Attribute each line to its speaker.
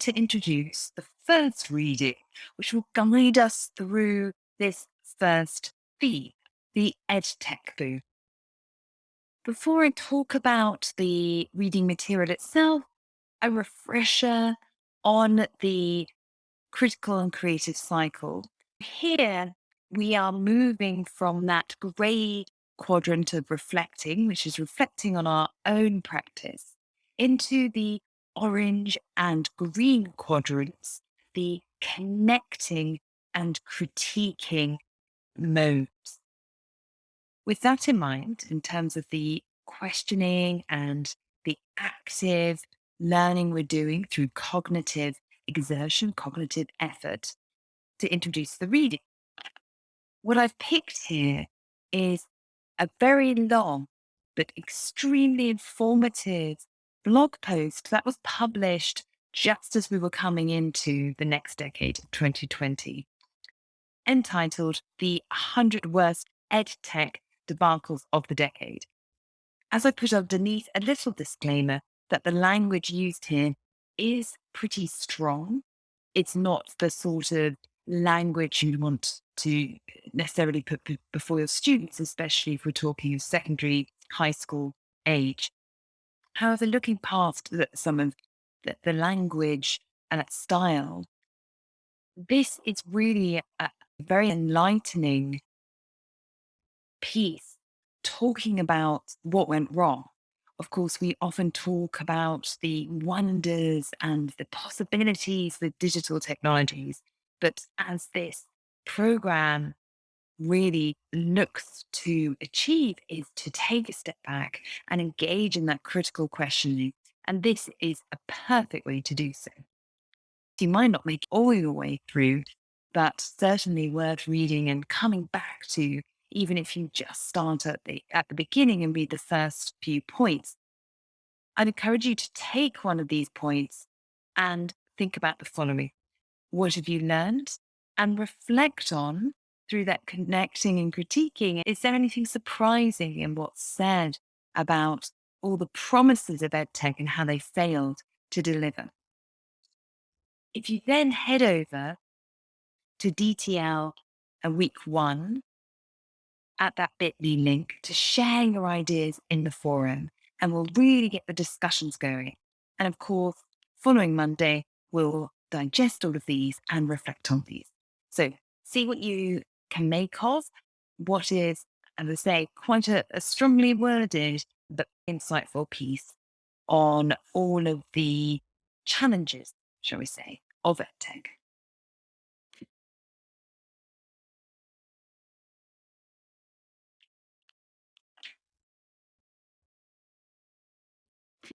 Speaker 1: to introduce the first reading, which will guide us through this first theme, the EdTech Boom. Before I talk about the reading material itself, a refresher on the critical and creative cycle. Here, we are moving from that grey quadrant of reflecting, which is reflecting on our own practice, into the orange and green quadrants, the connecting and critiquing modes. With that in mind, in terms of the questioning and the active learning we're doing through cognitive exertion, cognitive effort to introduce the reading, what I've picked here is a very long but extremely informative blog post that was published just as we were coming into the next decade, 2020, entitled The 100 Worst EdTech Debacles of the Decade. As I put underneath a little disclaimer that the language used here is pretty strong. It's not the sort of language you want to necessarily put before your students, especially if we're talking of secondary, high school age. However, looking past some of the language and its style, this is really a very enlightening piece talking about what went wrong. Of course, we often talk about the wonders and the possibilities with digital technologies, but as this program really looks to achieve is to take a step back and engage in that critical questioning. And this is a perfect way to do so. You might not make all your way through, but certainly worth reading and coming back to, even if you just start at the beginning and read the first few points. I'd encourage you to take one of these points and think about the following. What have you learned? And reflect on, through that connecting and critiquing, is there anything surprising in what's said about all the promises of EdTech and how they failed to deliver? If you then head over to DTL week one at that bit.ly link to share your ideas in the forum, and we'll really get the discussions going. And of course, following Monday, we'll digest all of these and reflect on these. So see what you can make of what is, as I say, quite a strongly worded but insightful piece on all of the challenges, shall we say, of EdTech.